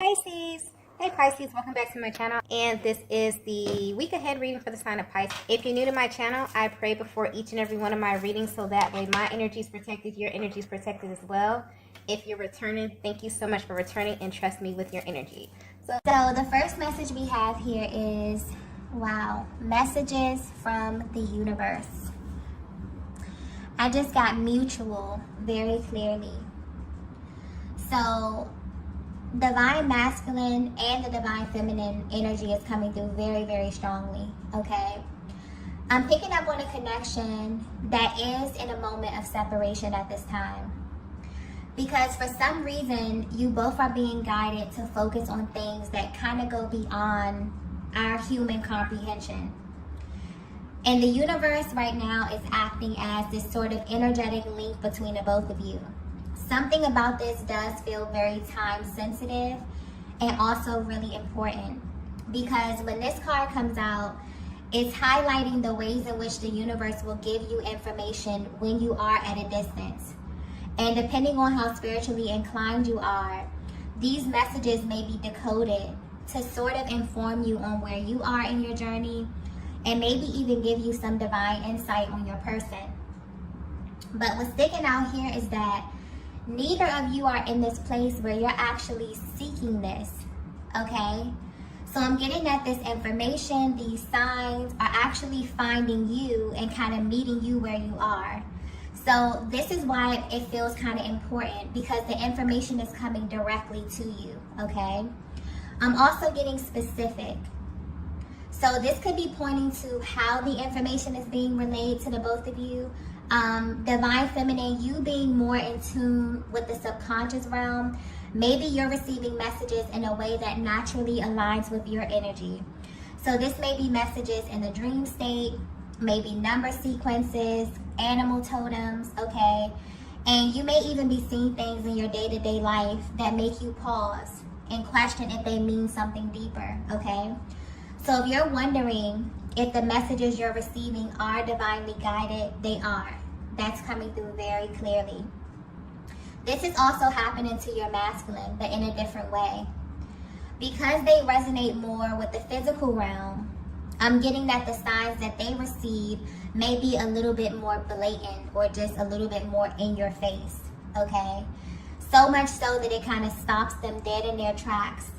Pisces. Hey Pisces, welcome back to my channel, and this is the week ahead reading for the sign of Pisces. If you're new to my channel, I pray before each and every one of my readings so that way my energy is protected, your energy is protected as well. If you're returning, thank you so much for returning and trust me with your energy. So the first message we have here is, wow, messages from the universe. I just got mutual very clearly. So divine masculine and the divine feminine energy is coming through very, very strongly, okay? I'm picking up on a connection that is in a moment of separation at this time. Because for some reason, you both are being guided to focus on things that kind of go beyond our human comprehension. And the universe right now is acting as this sort of energetic link between the both of you. Something about this does feel very time sensitive and also really important, because when this card comes out, it's highlighting the ways in which the universe will give you information when you are at a distance. And depending on how spiritually inclined you are, these messages may be decoded to sort of inform you on where you are in your journey and maybe even give you some divine insight on your person. But what's sticking out here is that neither of you are in this place where you're actually seeking this, okay? So I'm getting that this information, these signs are actually finding you and kind of meeting you where you are. So this is why it feels kind of important, because the information is coming directly to you, okay? I'm also getting specific. So this could be pointing to how the information is being relayed to the both of you. Divine feminine, you being more in tune with the subconscious realm. Maybe you're receiving messages in a way that naturally aligns with your energy. So this may be messages in the dream state, maybe number sequences, animal totems, okay? And you may even be seeing things in your day-to-day life that make you pause and question if they mean something deeper, okay? So if you're wondering if the messages you're receiving are divinely guided, they are. That's coming through very clearly. This is also happening to your masculine, but in a different way. Because they resonate more with the physical realm, I'm getting that the signs that they receive may be a little bit more blatant or just a little bit more in your face, okay? So much so that it kind of stops them dead in their tracks,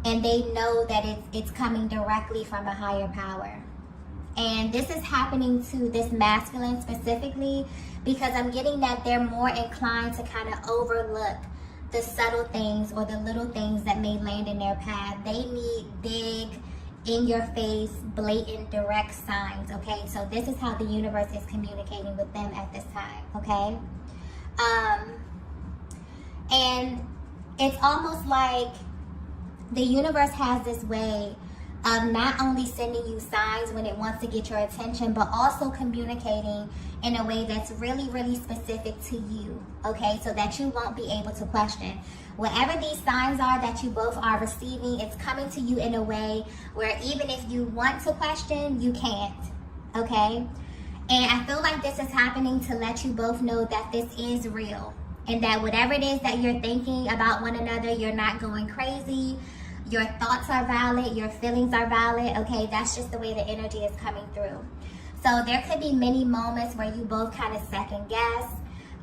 and they know that it's coming directly from a higher power. And this is happening to this masculine specifically because I'm getting that they're more inclined to kind of overlook the subtle things or the little things that may land in their path. They need big, in your face, blatant, direct signs, okay? So this is how the universe is communicating with them at this time, okay? And it's almost like the universe has this way of not only sending you signs when it wants to get your attention, but also communicating in a way that's really, really specific to you, okay? So that you won't be able to question. Whatever these signs are that you both are receiving, it's coming to you in a way where even if you want to question, you can't, okay? And I feel like this is happening to let you both know that this is real, and that whatever it is that you're thinking about one another, you're not going crazy. Your thoughts are valid, your feelings are valid, okay? That's just the way the energy is coming through. So there could be many moments where you both kind of second guess,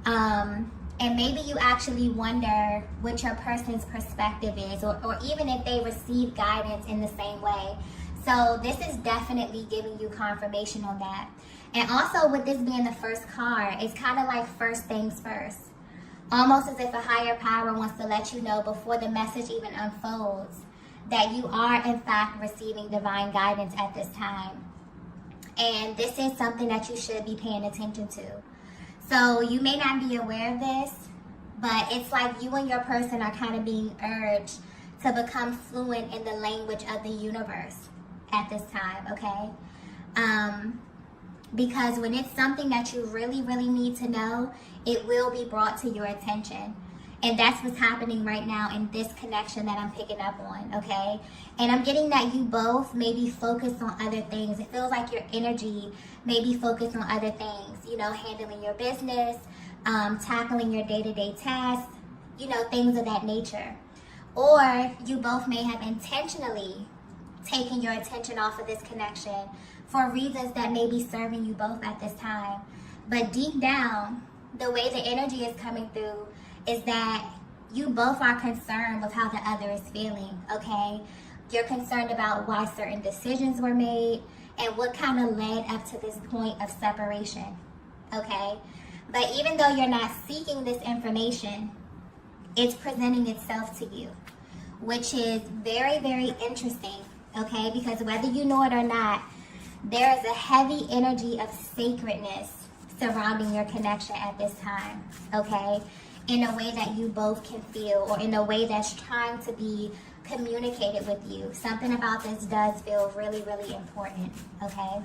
and maybe you actually wonder what your person's perspective is, or even if they receive guidance in the same way. So this is definitely giving you confirmation on that. And also with this being the first card, it's kind of like first things first. Almost as if a higher power wants to let you know before the message even unfolds that you are in fact receiving divine guidance at this time. And this is something that you should be paying attention to. So you may not be aware of this, but it's like you and your person are kind of being urged to become fluent in the language of the universe at this time, okay? Because when it's something that you really, really need to know, it will be brought to your attention. And that's what's happening right now in this connection that I'm picking up on, okay? And I'm getting that you both may be focused on other things. It feels like your energy may be focused on other things, you know, handling your business, tackling your day-to-day tasks, you know, things of that nature. Or you both may have intentionally taken your attention off of this connection for reasons that may be serving you both at this time. But deep down, the way the energy is coming through is that you both are concerned with how the other is feeling, okay? You're concerned about why certain decisions were made and what kind of led up to this point of separation, okay? But even though you're not seeking this information, it's presenting itself to you, which is very, very interesting, okay? Because whether you know it or not, there is a heavy energy of sacredness surrounding your connection at this time, okay? In a way that you both can feel, or in a way that's trying to be communicated with you. Something about this does feel really, really important, okay?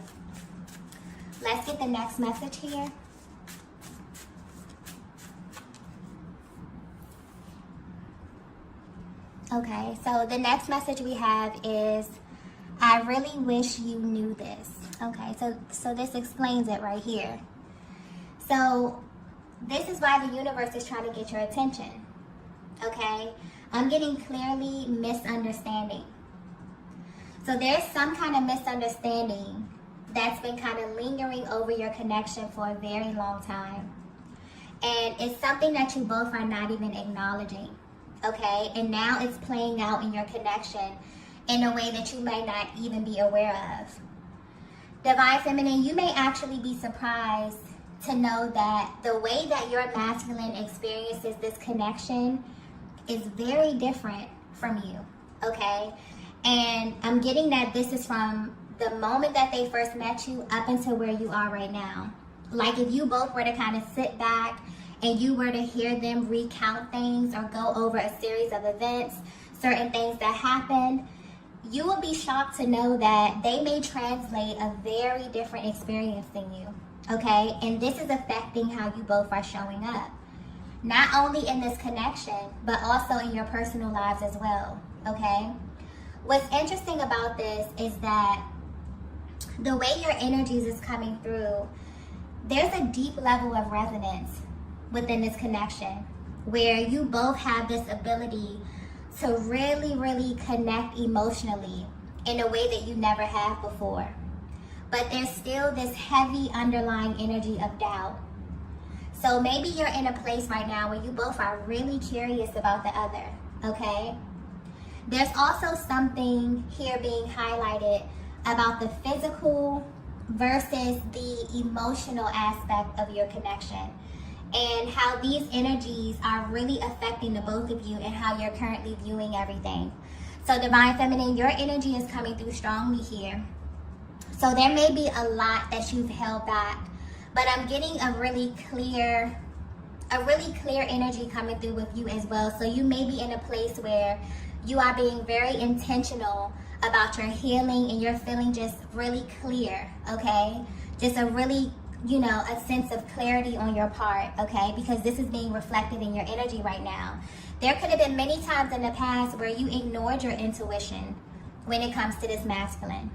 Let's get the next message here. Okay, so the next message we have is, I really wish you knew this. Okay, so this explains it right here. So this is why the universe is trying to get your attention. Okay, I'm getting clearly misunderstanding. So there's some kind of misunderstanding that's been kind of lingering over your connection for a very long time. And it's something that you both are not even acknowledging. Okay, and now it's playing out in your connection in a way that you might not even be aware of. Divine Feminine, you may actually be surprised to know that the way that your masculine experiences this connection is very different from you, okay? And I'm getting that this is from the moment that they first met you up until where you are right now. Like if you both were to kind of sit back and you were to hear them recount things or go over a series of events, certain things that happened, you will be shocked to know that they may translate a very different experience than you, okay? And this is affecting how you both are showing up. Not only in this connection, but also in your personal lives as well, okay? What's interesting about this is that the way your energies is coming through, there's a deep level of resonance within this connection where you both have this ability to really, really connect emotionally in a way that you never have before. But there's still this heavy underlying energy of doubt. So maybe you're in a place right now where you both are really curious about the other, okay? There's also something here being highlighted about the physical versus the emotional aspect of your connection, and how these energies are really affecting the both of you and how you're currently viewing everything. So Divine Feminine, your energy is coming through strongly here. So there may be a lot that you've held back, but I'm getting a really clear energy coming through with you as well. So you may be in a place where you are being very intentional about your healing and you're feeling just really clear, okay? Just a really, a sense of clarity on your part, okay? Because this is being reflected in your energy right now. There could have been many times in the past where you ignored your intuition when it comes to this masculine.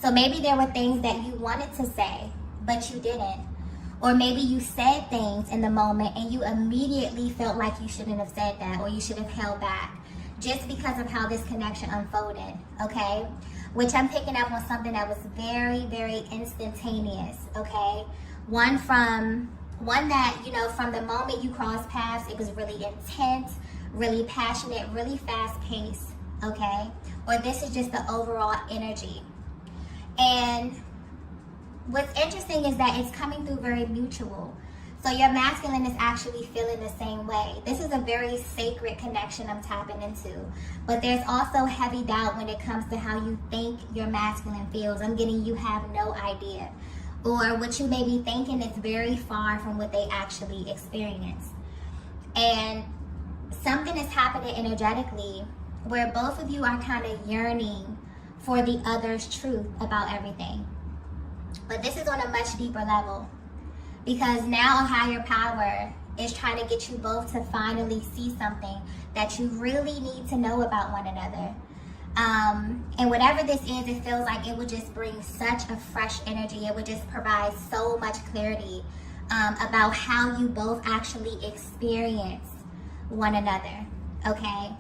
So maybe there were things that you wanted to say, but you didn't. Or maybe you said things in the moment and you immediately felt like you shouldn't have said that, or you should have held back just because of how this connection unfolded, okay? Which I'm picking up on something that was very, very instantaneous, okay? One that, from the moment you crossed paths, it was really intense, really passionate, really fast paced, okay? Or this is just the overall energy. And what's interesting is that it's coming through very mutual. So your masculine is actually feeling the same way. This is a very sacred connection I'm tapping into. But there's also heavy doubt when it comes to how you think your masculine feels. I'm getting you have no idea. Or what you may be thinking is very far from what they actually experience. And something is happening energetically where both of you are kind of yearning for the other's truth about everything. But this is on a much deeper level, because now a higher power is trying to get you both to finally see something that you really need to know about one another. And whatever this is, it feels like it would just bring such a fresh energy. It would just provide so much clarity about how you both actually experience one another, okay?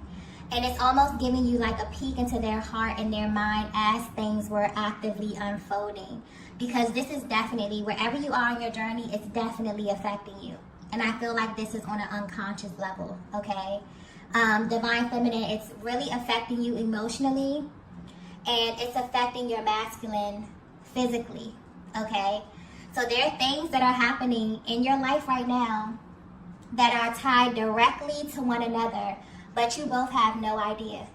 And it's almost giving you like a peek into their heart and their mind as things were actively unfolding. Because this is definitely, wherever you are on your journey, it's definitely affecting you. And I feel like this is on an unconscious level, okay? Divine Feminine, it's really affecting you emotionally. And it's affecting your masculine physically, okay? So there are things that are happening in your life right now that are tied directly to one another, but you both have no idea.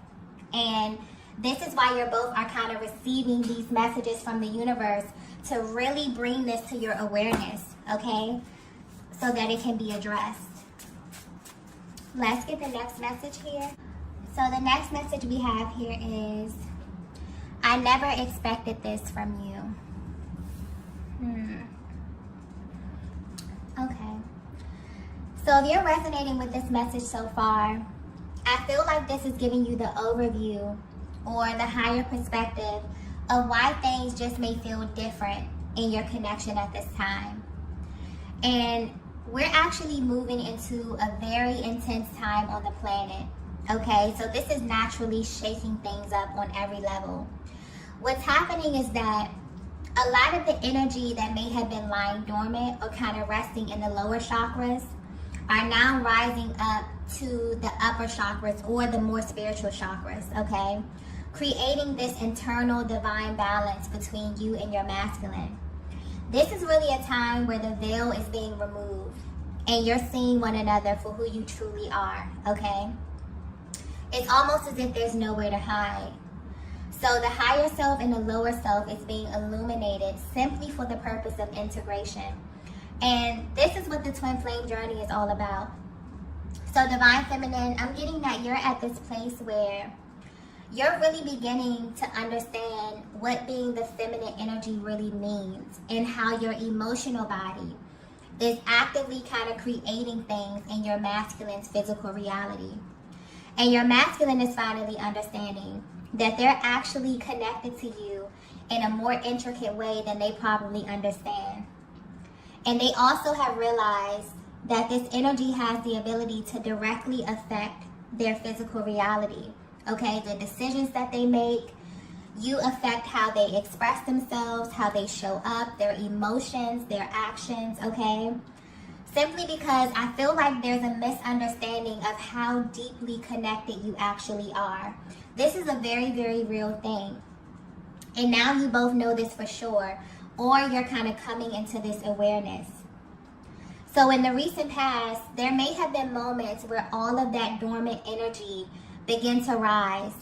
And this is why you both are kind of receiving these messages from the universe to really bring this to your awareness, okay? So that it can be addressed. Let's get the next message here. So the next message we have here is, I never expected this from you. Okay. So if you're resonating with this message so far, I feel like this is giving you the overview or the higher perspective of why things just may feel different in your connection at this time. And we're actually moving into a very intense time on the planet. Okay, so this is naturally shaking things up on every level. What's happening is that a lot of the energy that may have been lying dormant or kind of resting in the lower chakras are now rising up to the upper chakras or the more spiritual chakras, okay? Creating this internal divine balance between you and your masculine. This is really a time where the veil is being removed and you're seeing one another for who you truly are, okay? It's almost as if there's nowhere to hide. So the higher self and the lower self is being illuminated simply for the purpose of integration. And this is what the twin flame journey is all about. So Divine Feminine, I'm getting that you're at this place where you're really beginning to understand what being the feminine energy really means and how your emotional body is actively kind of creating things in your masculine's physical reality. And your masculine is finally understanding that they're actually connected to you in a more intricate way than they probably understand. And they also have realized that this energy has the ability to directly affect their physical reality. Okay, the decisions that they make, you affect how they express themselves, how they show up, their emotions, their actions, okay? Simply because I feel like there's a misunderstanding of how deeply connected you actually are. This is a very, very real thing. And now you both know this for sure, or you're kind of coming into this awareness. So in the recent past, there may have been moments where all of that dormant energy began to rise.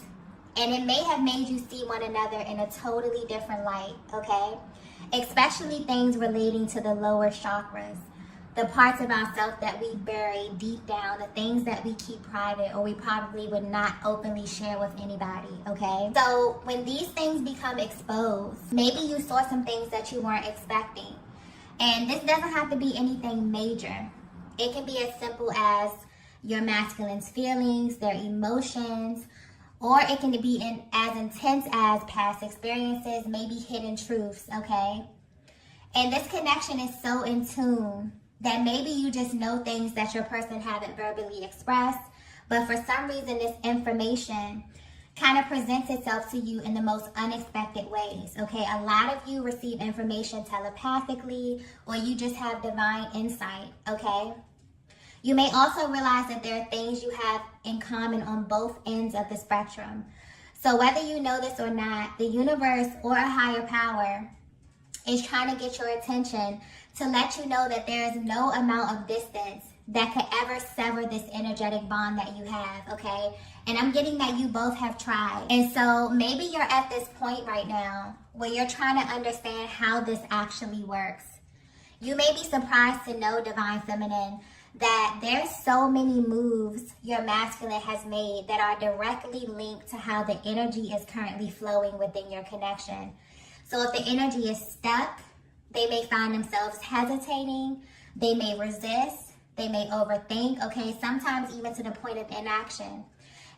And it may have made you see one another in a totally different light, okay? Especially things relating to the lower chakras. The parts of ourselves that we bury deep down, the things that we keep private or we probably would not openly share with anybody, okay? So when these things become exposed, maybe you saw some things that you weren't expecting. And this doesn't have to be anything major. It can be as simple as your masculine's feelings, their emotions, or it can be as intense as past experiences, maybe hidden truths, okay? And this connection is so in tune that maybe you just know things that your person haven't verbally expressed, but for some reason this information kind of presents itself to you in the most unexpected ways, okay? A lot of you receive information telepathically, or you just have divine insight, okay? You may also realize that there are things you have in common on both ends of the spectrum. So whether you know this or not, the universe or a higher power is trying to get your attention to let you know that there is no amount of distance that could ever sever this energetic bond that you have, okay? And I'm getting that you both have tried. And so maybe you're at this point right now where you're trying to understand how this actually works. You may be surprised to know, Divine Feminine, that there's so many moves your masculine has made that are directly linked to how the energy is currently flowing within your connection. So if the energy is stuck, they may find themselves hesitating, they may resist, they may overthink, okay, sometimes even to the point of inaction.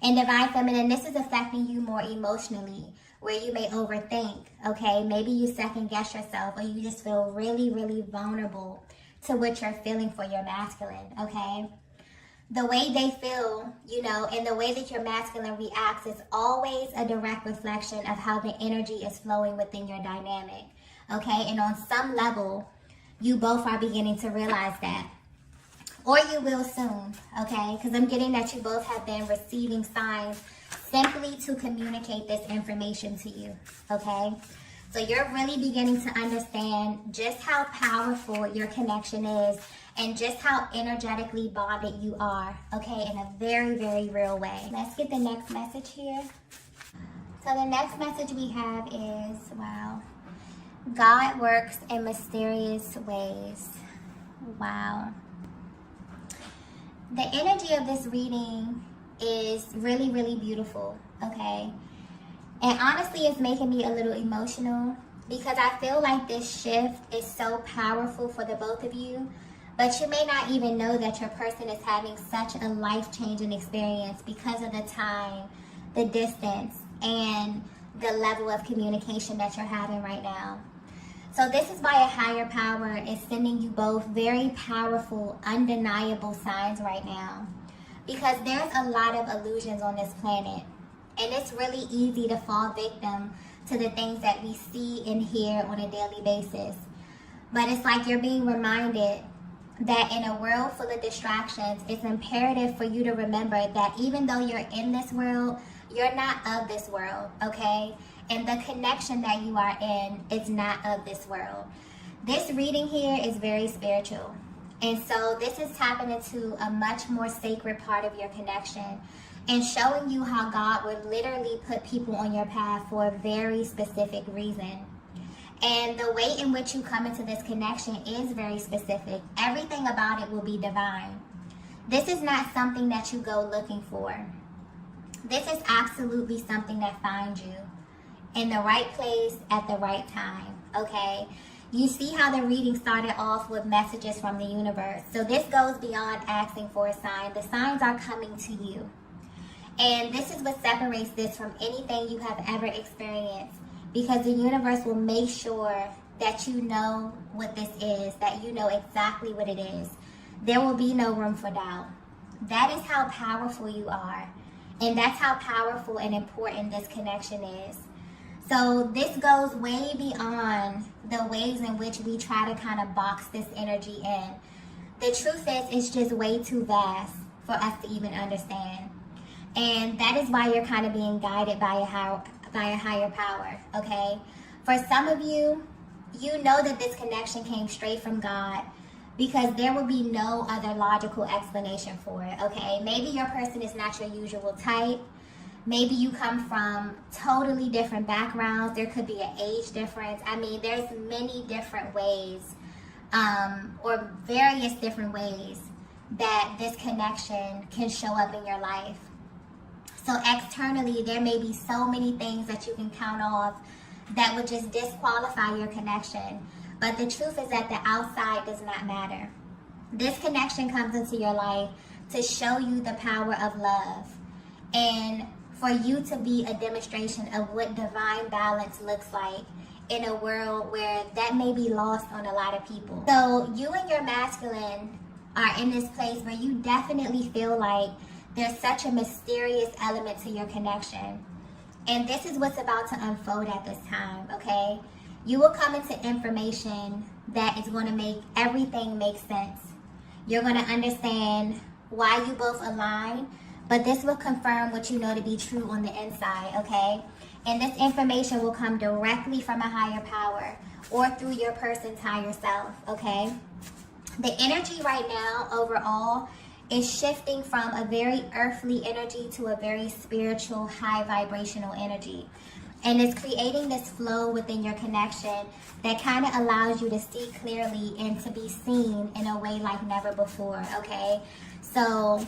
And Divine Feminine, this is affecting you more emotionally, where you may overthink, okay? Maybe you second guess yourself, or you just feel really, really vulnerable to what you're feeling for your masculine, okay? the way they feel, and the way that your masculine reacts is always a direct reflection of how the energy is flowing within your dynamic. Okay, and on some level, you both are beginning to realize that. Or you will soon, okay? Because I'm getting that you both have been receiving signs simply to communicate this information to you, okay? So you're really beginning to understand just how powerful your connection is and just how energetically bonded you are, okay, in a very, very real way. Let's get the next message here. So the next message we have is, wow, God works in mysterious ways. Wow. The energy of this reading is really, really beautiful, okay? And honestly, it's making me a little emotional because I feel like this shift is so powerful for the both of you, but you may not even know that your person is having such a life-changing experience because of the time, the distance, and the level of communication that you're having right now. So this is why a higher power is sending you both very powerful, undeniable signs right now. Because there's a lot of illusions on this planet. And it's really easy to fall victim to the things that we see and hear on a daily basis. But it's like you're being reminded that in a world full of distractions, it's imperative for you to remember that even though you're in this world, you're not of this world, okay? And the connection that you are in is not of this world. This reading here is very spiritual. And so this is tapping into a much more sacred part of your connection and showing you how God would literally put people on your path for a very specific reason. And the way in which you come into this connection is very specific. Everything about it will be divine. This is not something that you go looking for. This is absolutely something that finds you in the right place at the right time, okay? You see how the reading started off with messages from the universe. So this goes beyond asking for a sign. The signs are coming to you. And this is what separates this from anything you have ever experienced, because the universe will make sure that you know what this is, that you know exactly what it is. There will be no room for doubt. That is how powerful you are. And that's how powerful and important this connection is. So this goes way beyond the ways in which we try to kind of box this energy in. The truth is, it's just way too vast for us to even understand. And that is why you're kind of being guided by a higher power, okay? For some of you, you know that this connection came straight from God because there will be no other logical explanation for it, okay? Maybe your person is not your usual type. Maybe you come from totally different backgrounds. There could be an age difference. I mean, there's many different ways, or various different ways that this connection can show up in your life. So externally, there may be so many things that you can count off that would just disqualify your connection. But the truth is that the outside does not matter. This connection comes into your life to show you the power of love. And for you to be a demonstration of what divine balance looks like in a world where that may be lost on a lot of people. So you and your masculine are in this place where you definitely feel like there's such a mysterious element to your connection. And this is what's about to unfold at this time, okay? You will come into information that is going to make everything make sense. You're going to understand why you both align, but this will confirm what you know to be true on the inside, okay? And this information will come directly from a higher power or through your person's higher self, okay? The energy right now overall is shifting from a very earthly energy to a very spiritual, high vibrational energy. And it's creating this flow within your connection that kind of allows you to see clearly and to be seen in a way like never before, okay? So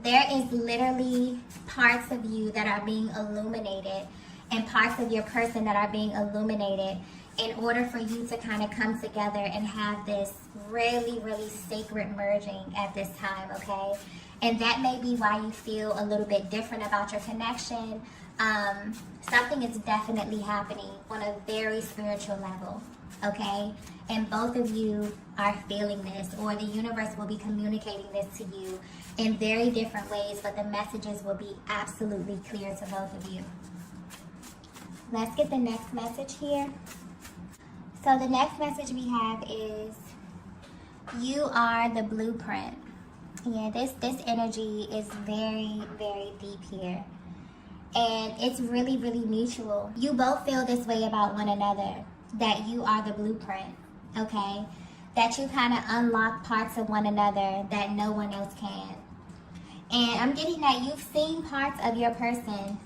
there is literally parts of you that are being illuminated and parts of your person that are being illuminated in order for you to kind of come together and have this really, really sacred merging at this time, okay? And that may be why you feel a little bit different about your connection. Something is definitely happening on a very spiritual level. okay? And both of you are feeling this, or the universe will be communicating this to you in very different ways, but the messages will be absolutely clear to both of you. Let's get the next message here. So the next message we have is, you are the blueprint. Yeah, this energy is very, very deep here. And it's really, really mutual. You both feel this way about one another, that you are the blueprint, okay? That you kind of unlock parts of one another that no one else can. And I'm getting that you've seen parts of your person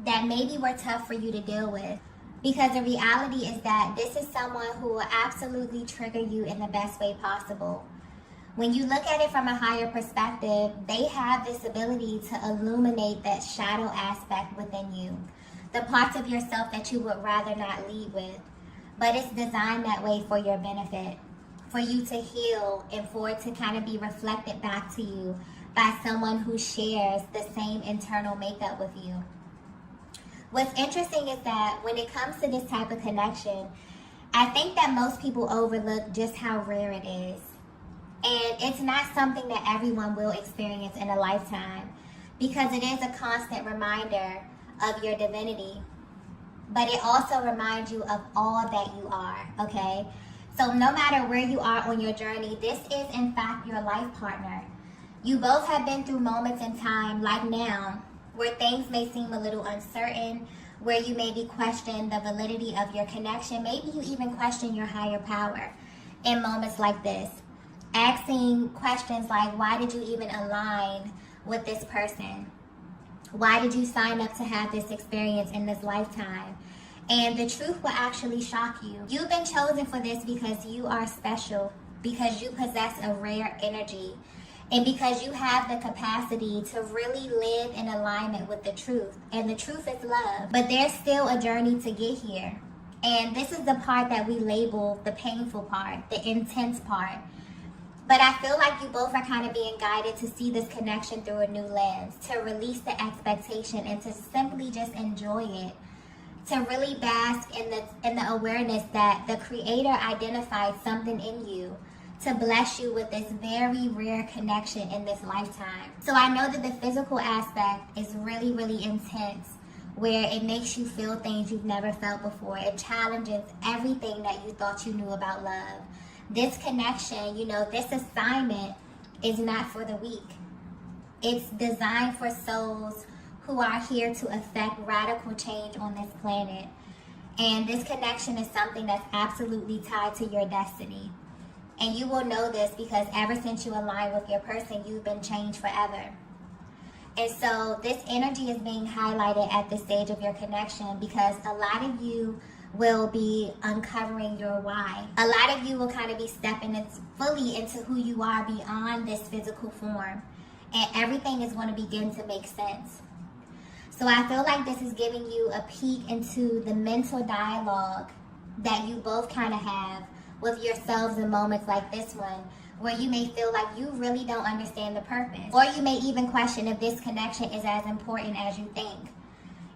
that maybe were tough for you to deal with. Because the reality is that this is someone who will absolutely trigger you in the best way possible. When you look at it from a higher perspective, they have this ability to illuminate that shadow aspect within you. The parts of yourself that you would rather not lead with. But it's designed that way for your benefit. For you to heal and for it to kind of be reflected back to you by someone who shares the same internal makeup with you. What's interesting is that when it comes to this type of connection, I think that most people overlook just how rare it is. And it's not something that everyone will experience in a lifetime, because it is a constant reminder of your divinity. But it also reminds you of all that you are, okay? So no matter where you are on your journey, this is in fact your life partner. You both have been through moments in time, like now, where things may seem a little uncertain, where you maybe question the validity of your connection. Maybe you even question your higher power in moments like this. Asking questions like, why did you even align with this person? Why did you sign up to have this experience in this lifetime? And the truth will actually shock you. You've been chosen for this because you are special, because you possess a rare energy, and because you have the capacity to really live in alignment with the truth. And the truth is love. But there's still a journey to get here. And this is the part that we label the painful part, the intense part. But I feel like you both are kind of being guided to see this connection through a new lens, to release the expectation and to simply just enjoy it, to really bask in the awareness that the Creator identified something in you to bless you with this very rare connection in this lifetime. So I know that the physical aspect is really, really intense, where it makes you feel things you've never felt before. It challenges everything that you thought you knew about love. This connection, this assignment is not for the weak. It's designed for souls who are here to affect radical change on this planet. And this connection is something that's absolutely tied to your destiny. And you will know this because ever since you align with your person, you've been changed forever. And so this energy is being highlighted at this stage of your connection because a lot of you will be uncovering your why. A lot of you will kind of be stepping fully into who you are beyond this physical form. And everything is going to begin to make sense. So I feel like this is giving you a peek into the mental dialogue that you both kind of have with yourselves in moments like this one, where you may feel like you really don't understand the purpose. Or you may even question if this connection is as important as you think.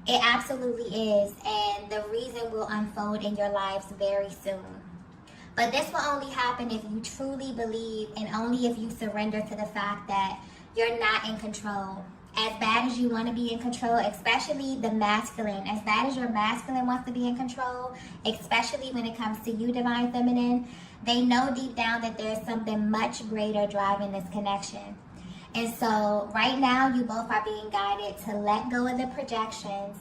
It absolutely is, and the reason will unfold in your lives very soon. But this will only happen if you truly believe and only if you surrender to the fact that you're not in control. As bad as you want to be in control, especially the masculine, as bad as your masculine wants to be in control, especially when it comes to you, Divine Feminine, they know deep down that there's something much greater driving this connection. And so right now you both are being guided to let go of the projections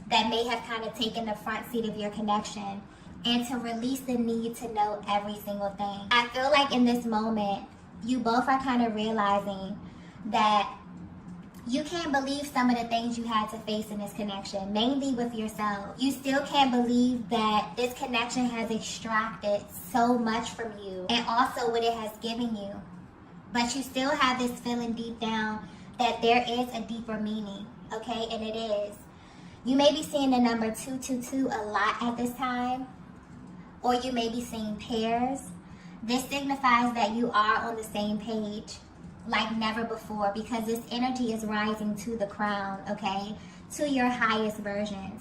that may have kind of taken the front seat of your connection and to release the need to know every single thing. I feel like in this moment, you both are kind of realizing that you can't believe some of the things you had to face in this connection, mainly with yourself. You still can't believe that this connection has extracted so much from you and also what it has given you. But you still have this feeling deep down that there is a deeper meaning, okay? And it is. You may be seeing the number 222 a lot at this time, or you may be seeing pairs. This signifies that you are on the same page like never before, because this energy is rising to the crown, okay? To your highest versions.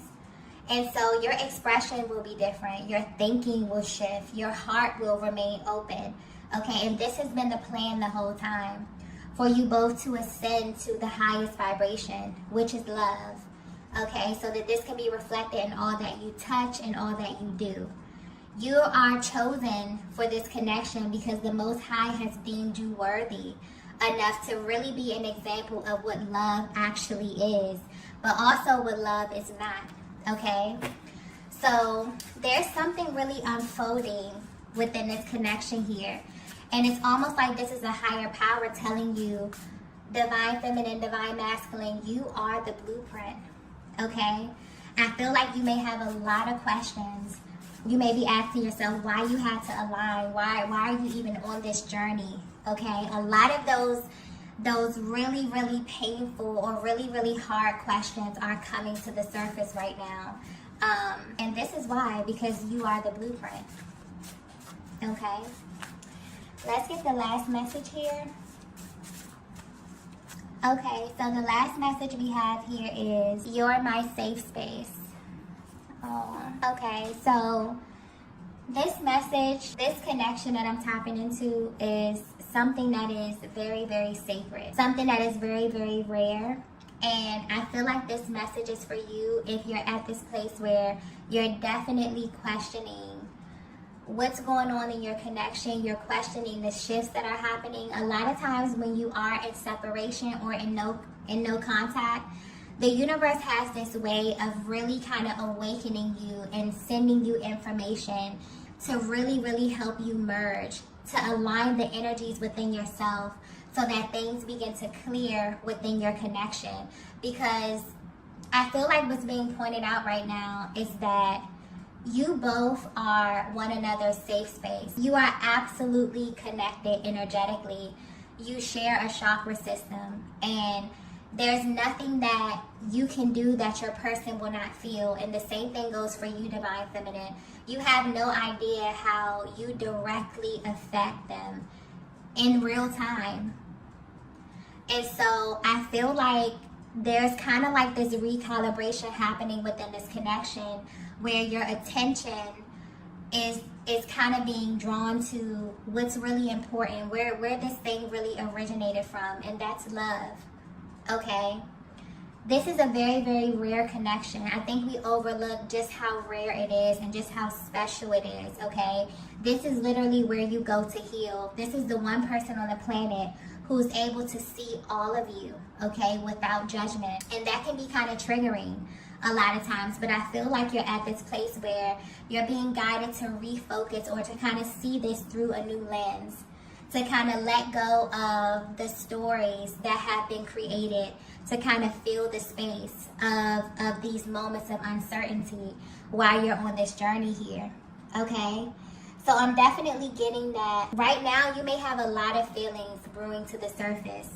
And so your expression will be different. Your thinking will shift. Your heart will remain open. Okay, and this has been the plan the whole time, for you both to ascend to the highest vibration, which is love. Okay, so that this can be reflected in all that you touch and all that you do. You are chosen for this connection because the Most High has deemed you worthy enough to really be an example of what love actually is, but also what love is not. Okay, so there's something really unfolding within this connection here, and it's almost like this is a higher power telling you, divine feminine, divine masculine, you are the blueprint. Okay, I feel like you may have a lot of questions. You may be asking yourself why you had to align, why are you even on this journey? Okay, a lot of those really, really painful or really, really hard questions are coming to the surface right now. And this is why, because you are the blueprint. Okay, let's get the last message here. Okay, so the last message we have here is, you're my safe space. Oh, okay, so this message, this connection that I'm tapping into is something that is very, very sacred. Something that is very, very rare. And I feel like this message is for you if you're at this place where you're definitely questioning what's going on in your connection. You're questioning the shifts that are happening. A lot of times when you are in separation or in no contact, the universe has this way of really kind of awakening you and sending you information to really, really help you merge, to align the energies within yourself so that things begin to clear within your connection. Because I feel like what's being pointed out right now is that you both are one another's safe space. You are absolutely connected energetically. You share a chakra system, and there's nothing that you can do that your person will not feel. And the same thing goes for you, divine feminine. You have no idea how you directly affect them in real time. And so I feel like there's kind of like this recalibration happening within this connection where your attention is kind of being drawn to what's really important, where this thing really originated from, and that's love. Okay, this is a very, very rare connection. I think we overlook just how rare it is and just how special it is. Okay, this is literally where you go to heal. This is the one person on the planet who's able to see all of you, okay, without judgment. And that can be kind of triggering a lot of times, but I feel like you're at this place where you're being guided to refocus or to kind of see this through a new lens, to kind of let go of the stories that have been created, to kind of feel the space of these moments of uncertainty while you're on this journey here, okay? So I'm definitely getting that. Right now, you may have a lot of feelings brewing to the surface,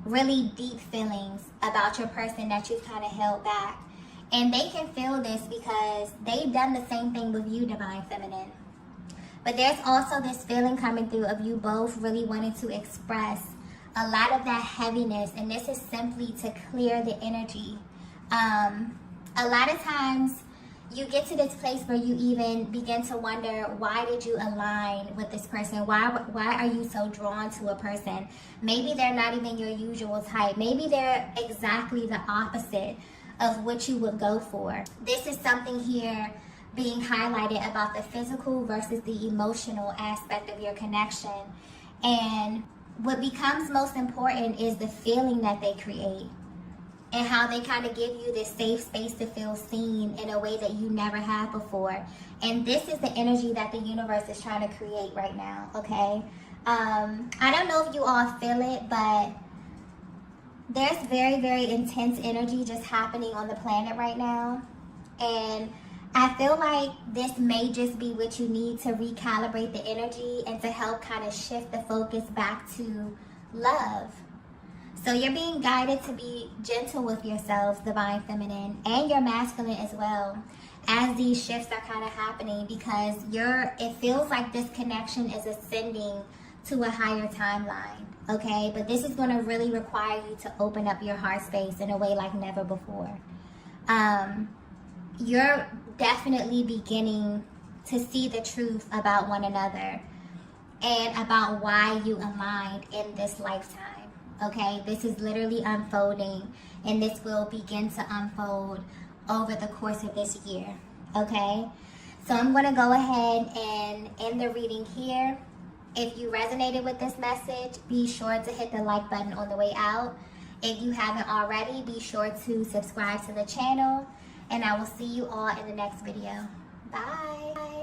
really deep feelings about your person that you've kind of held back. And they can feel this because they've done the same thing with you, divine feminine. But there's also this feeling coming through of you both really wanting to express a lot of that heaviness, and this is simply to clear the energy. A lot of times you get to this place where you even begin to wonder, why did you align with this person? Why are you so drawn to a person? Maybe they're not even your usual type. Maybe they're exactly the opposite of what you would go for. This is something here being highlighted about the physical versus the emotional aspect of your connection. And what becomes most important is the feeling that they create and how they kind of give you this safe space to feel seen in a way that you never have before. And this is the energy that the universe is trying to create right now, okay? I don't know if you all feel it, but there's very, very intense energy just happening on the planet right now. And I feel like this may just be what you need to recalibrate the energy and to help kind of shift the focus back to love. So you're being guided to be gentle with yourselves, divine feminine, and your masculine as well, as these shifts are kind of happening, because it feels like this connection is ascending to a higher timeline, okay? But this is going to really require you to open up your heart space in a way like never before. you're definitely beginning to see the truth about one another and about why you aligned in this lifetime. Okay, this is literally unfolding, and this will begin to unfold over the course of this year. Okay, so I'm going to go ahead and end the reading here. If you resonated with this message, be sure to hit the like button on the way out. If you haven't already, be sure to subscribe to the channel, and I will see you all in the next video. Bye.